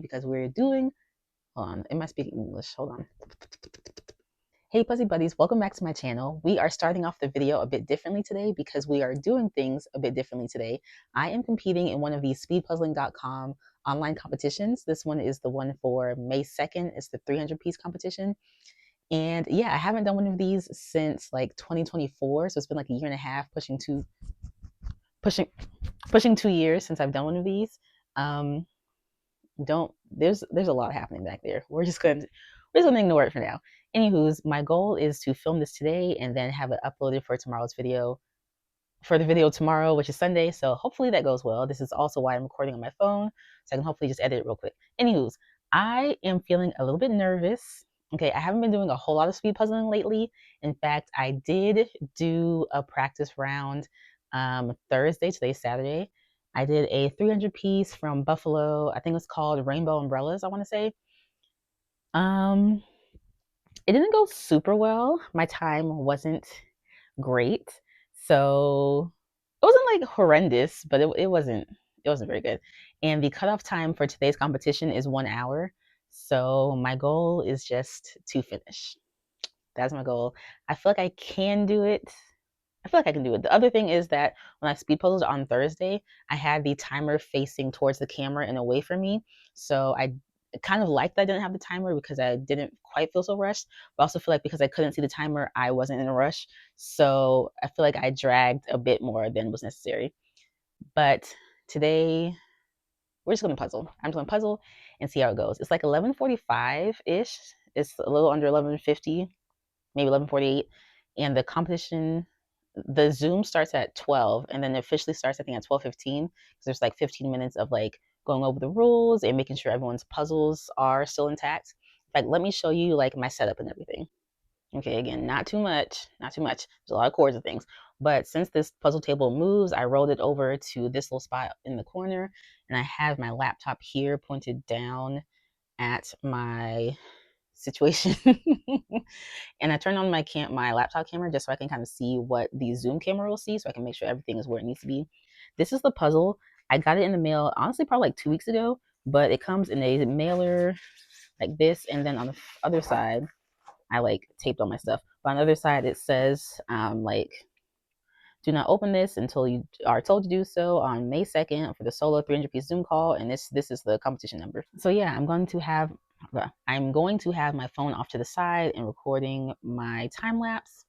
because we're doing, hold on, am I speaking English? Hold on. Hey Puzzy Buddies, welcome back to my channel. We are starting off the video a bit differently today because we are doing things a bit differently today. I am competing in one of these speedpuzzling.com online competitions. This one is the one for May 2nd. It's the 300-piece competition. And yeah, I haven't done one of these since like 2024. So it's been like a year and a half, pushing 2 years since I've done one of these. There's a lot happening back there. We're just gonna ignore it for now. Anywho's, my goal is to film this today and then have it uploaded for tomorrow's video, for the video tomorrow, which is Sunday. So hopefully that goes well. This is also why I'm recording on my phone, so I can hopefully just edit it real quick. Anywho's, I am feeling a little bit nervous. Okay, I haven't been doing a whole lot of speed puzzling lately. In fact, I did do a practice round Thursday. Today's Saturday. I did a 300-piece from Buffalo. I think it was called Rainbow Umbrellas, I want to say. It didn't go super well. My time wasn't great. So it wasn't like horrendous, but it wasn't very good. And the cutoff time for today's competition is 1 hour. So my goal is just to finish. That's my goal. I feel like I can do it. The other thing is that when I speed puzzled on Thursday, I had the timer facing towards the camera and away from me. So I kind of liked that I didn't have the timer because I didn't quite feel so rushed. But I also feel like because I couldn't see the timer, I wasn't in a rush. So I feel like I dragged a bit more than was necessary. But today, we're just going to puzzle. I'm just going to puzzle and see how it goes. It's like 11:45-ish. It's a little under 11:50, maybe 11:48. And the competition, the Zoom starts at 12 and then it officially starts, I think, at 12:15, because there's like 15 minutes of like going over the rules and making sure everyone's puzzles are still intact. Like, let me show you like my setup and everything. Okay, again, not too much. There's a lot of chords and things. But since this puzzle table moves, I rolled it over to this little spot in the corner, and I have my laptop here pointed down at my situation. And I turned on my laptop camera just so I can kind of see what the Zoom camera will see, so I can make sure everything is where it needs to be. This is the puzzle. I got it in the mail, honestly, probably like 2 weeks ago, but it comes in a mailer like this, and then on the other side, I like taped all my stuff. But on the other side, it says like, do not open this until you are told to do so on May 2nd for the solo 300-piece Zoom call, and this is the competition number. So yeah, I'm going to have my phone off to the side and recording my time lapse.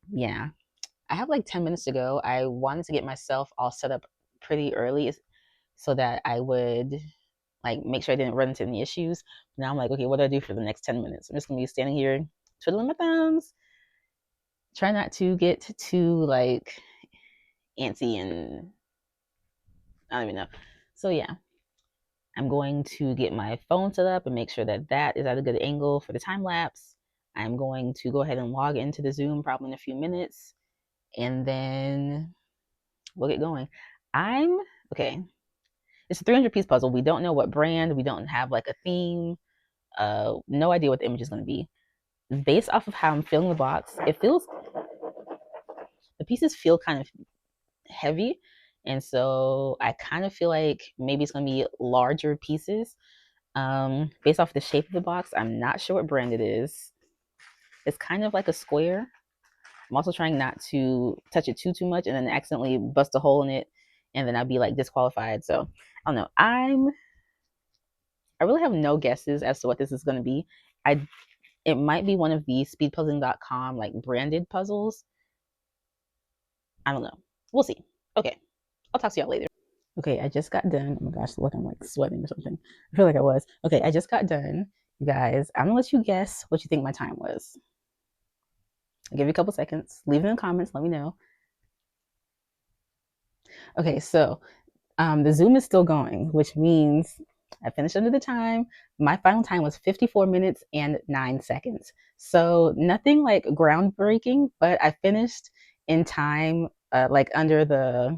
Yeah, I have like 10 minutes to go. I wanted to get myself all set up pretty early so that I would like make sure I didn't run into any issues. Now I'm like, okay, what do I do for the next 10 minutes? I'm just gonna be standing here twiddling my thumbs, try not to get too like antsy, and I don't even know. So yeah, I'm going to get my phone set up and make sure that that is at a good angle for the time lapse. I'm going to go ahead and log into the Zoom probably in a few minutes, and then we'll get going. Okay. It's a 300-piece puzzle. We don't know what brand. We don't have like a theme. No idea what the image is going to be. Based off of how I'm feeling the box, the pieces feel kind of heavy, and so I kind of feel like maybe it's going to be larger pieces. Based off the shape of the box, I'm not sure what brand it is. It's kind of like a square. I'm also trying not to touch it too much and then accidentally bust a hole in it, and then I'd be like disqualified. So I don't know. I really have no guesses as to what this is going to be. It might be one of the speedpuzzling.com like branded puzzles. I don't know. We'll see. Okay, I'll talk to y'all later. Okay, I just got done. Oh my gosh, look, I'm like sweating or something. I feel like I was. Okay, I just got done. You guys, I'm gonna let you guess what you think my time was. I'll give you a couple seconds. Leave it in the comments. Let me know. Okay, so the Zoom is still going, which means I finished under the time. My final time was 54 minutes and 9 seconds. So nothing like groundbreaking, but I finished in time, like under the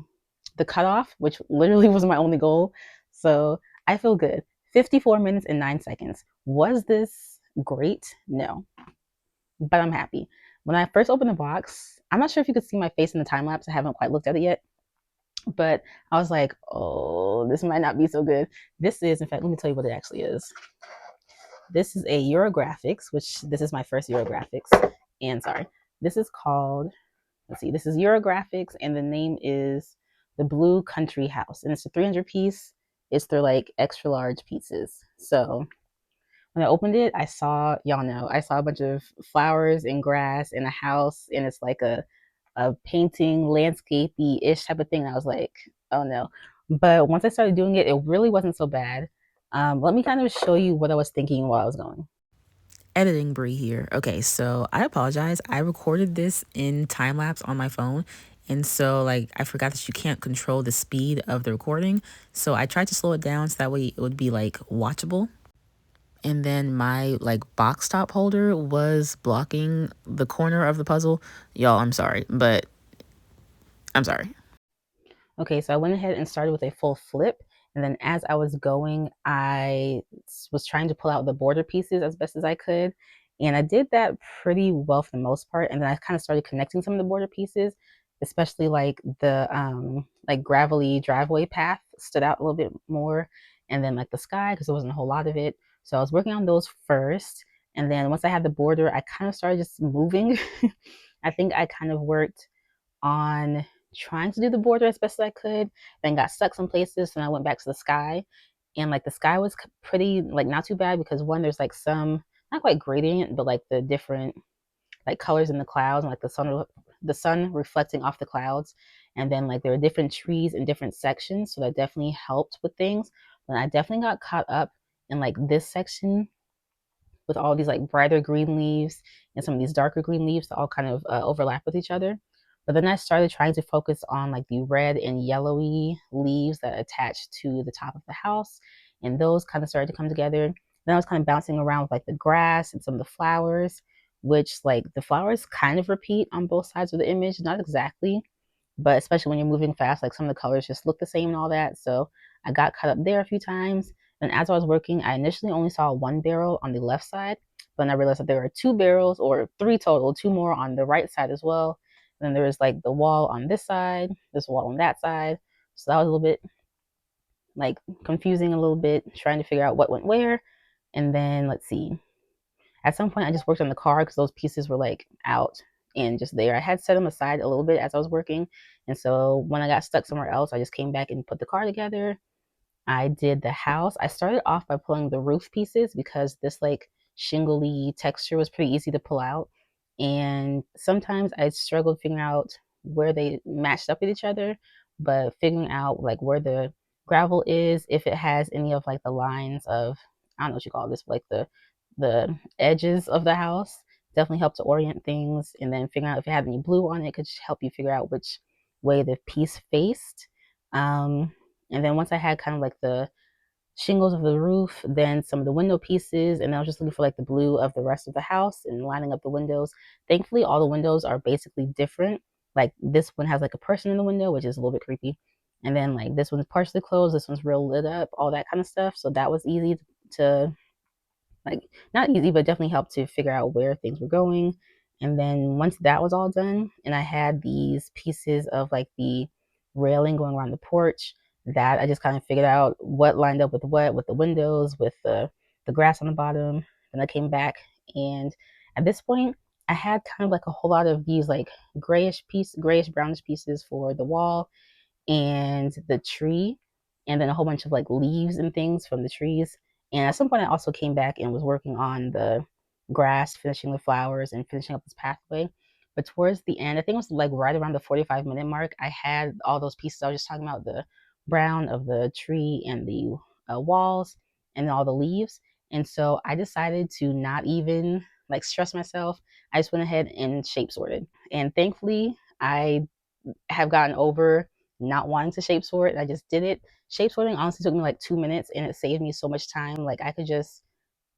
cutoff, which literally was my only goal. So I feel good. 54 minutes and 9 seconds. Was this great? No, but I'm happy. When I first opened the box, I'm not sure if you could see my face in the time lapse. I haven't quite looked at it yet. But I was like, oh, this might not be so good. This is, in fact, let me tell you what it actually is. This is a Eurographics, which this is my first Eurographics. And sorry, this is called, let's see, this is Eurographics, and the name is the Blue Country House. And it's a 300 piece. It's their like extra large pieces. So when I opened it, I saw, y'all know, I saw a bunch of flowers and grass and a house, and it's like a painting, landscapey ish type of thing. And I was like, oh no. But once I started doing it, it really wasn't so bad. Let me kind of show you what I was thinking while I was going. Editing Bree here. Okay, so I apologize. I recorded this in time lapse on my phone. And so, like, I forgot that you can't control the speed of the recording. So I tried to slow it down so that way it would be, like, watchable. And then my, like, box top holder was blocking the corner of the puzzle. Y'all, I'm sorry, but I'm sorry. Okay, so I went ahead and started with a full flip. And then as I was going, I was trying to pull out the border pieces as best as I could. And I did that pretty well for the most part. And then I kind of started connecting some of the border pieces, especially like the like gravelly driveway path stood out a little bit more. And then like the sky, because there wasn't a whole lot of it. So I was working on those first. And then once I had the border, I kind of started just moving. I think I kind of worked on trying to do the border as best as I could, then got stuck some places, and I went back to the sky. And like the sky was pretty, like not too bad, because one, there's like some not quite gradient, but like the different like colors in the clouds, and like the sun reflecting off the clouds. And then like there were different trees in different sections, so that definitely helped with things. But I definitely got caught up in like this section with all these like brighter green leaves and some of these darker green leaves that all kind of overlap with each other. But then I started trying to focus on like the red and yellowy leaves that attach to the top of the house, and those kind of started to come together. Then I was kind of bouncing around with like the grass and some of the flowers, which like the flowers kind of repeat on both sides of the image, not exactly, but especially when you're moving fast, like some of the colors just look the same and all that. So I got cut up there a few times. And as I was working, I initially only saw one barrel on the left side, but then I realized that there were two barrels, or three total, two more on the right side as well. And then there was like the wall on this side, this wall on that side. So that was a little bit like confusing, a little bit trying to figure out what went where. And then let's see. At some point, I just worked on the car because those pieces were like out and just there. I had set them aside a little bit as I was working. And so when I got stuck somewhere else, I just came back and put the car together. I did the house. I started off by pulling the roof pieces because this like shingly texture was pretty easy to pull out. And sometimes I struggled figuring out where they matched up with each other, but figuring out like where the gravel is, if it has any of like the lines of, I don't know what you call this, like the edges of the house, definitely helped to orient things. And then figuring out if it had any blue on it could help you figure out which way the piece faced. And then once I had kind of like the shingles of the roof, then some of the window pieces, and I was just looking for like the blue of the rest of the house and lining up the windows. Thankfully, all the windows are basically different. Like this one has like a person in the window, which is a little bit creepy. And then like this one's partially closed, this one's real lit up, all that kind of stuff. So that was easy to like, not easy, but definitely helped to figure out where things were going. And then once that was all done, and I had these pieces of like the railing going around the porch, that I just kind of figured out what lined up with what, with the windows, with the grass on the bottom. Then I came back, and at this point, I had kind of like a whole lot of these like grayish brownish pieces for the wall and the tree, and then a whole bunch of like leaves and things from the trees. And at some point, I also came back and was working on the grass, finishing the flowers and finishing up this pathway. But towards the end, I think it was like right around the 45-minute mark, I had all those pieces I was just talking about, the brown of the tree and the walls and all the leaves. And so I decided to not even like stress myself. I just went ahead and shape sorted. And thankfully, I have gotten over not wanting to shape sort. I just did it. Shape sorting honestly took me like 2 minutes, and it saved me so much time. Like I could just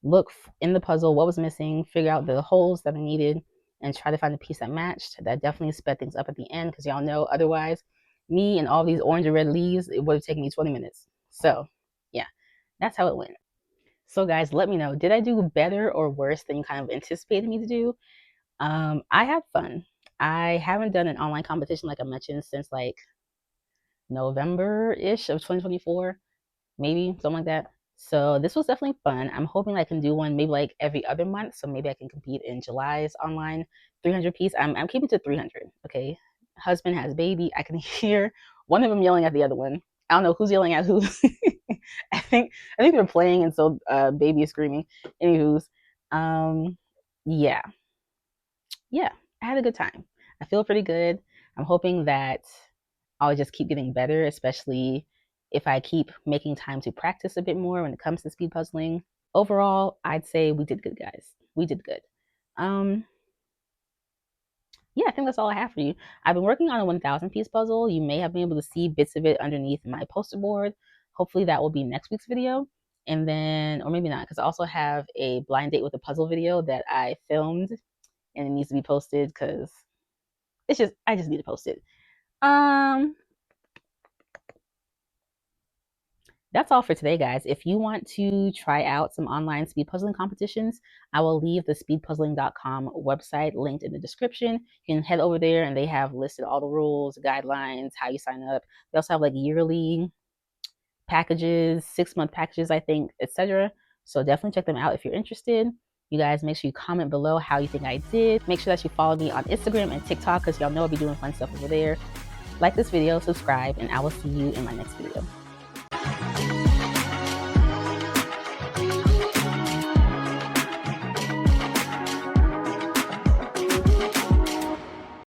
look in the puzzle what was missing, figure out the holes that I needed, and try to find a piece that matched. That definitely sped things up at the end, because y'all know otherwise, me and all these orange and red leaves, it would have taken me 20 minutes. So yeah, that's how it went. So guys, let me know, did I do better or worse than you kind of anticipated me to do? I had fun. I haven't done an online competition like I mentioned since like November-ish of 2024, maybe something like that. So this was definitely fun. I'm hoping I can do one maybe like every other month. So maybe I can compete in July's online 300 piece. I'm keeping to 300. Okay. Husband has baby. I can hear one of them yelling at the other one. I don't know who's yelling at who. I think they're playing, and so baby is screaming. Anywho's, um, yeah, yeah. I had a good time. I feel pretty good. I'm hoping that I'll just keep getting better, especially if I keep making time to practice a bit more when it comes to speed puzzling. Overall, I'd say we did good, guys. We did good. Um, yeah, I think that's all I have for you. I've been working on a 1,000 piece puzzle. You may have been able to see bits of it underneath my poster board. Hopefully, that will be next week's video. And then, or maybe not, because I also have a blind date with a puzzle video that I filmed and it needs to be posted because I just need to post it. Um, That's all for today, guys. If you want to try out some online speed puzzling competitions, I will leave the speedpuzzling.com website linked in the description. You can head over there and they have listed all the rules, guidelines, how you sign up. They also have like yearly packages, 6-month packages, I think, etc. So definitely check them out if you're interested. You guys make sure you comment below how you think I did. Make sure that you follow me on Instagram and TikTok because y'all know I'll be doing fun stuff over there. Like this video, subscribe, and I will see you in my next video.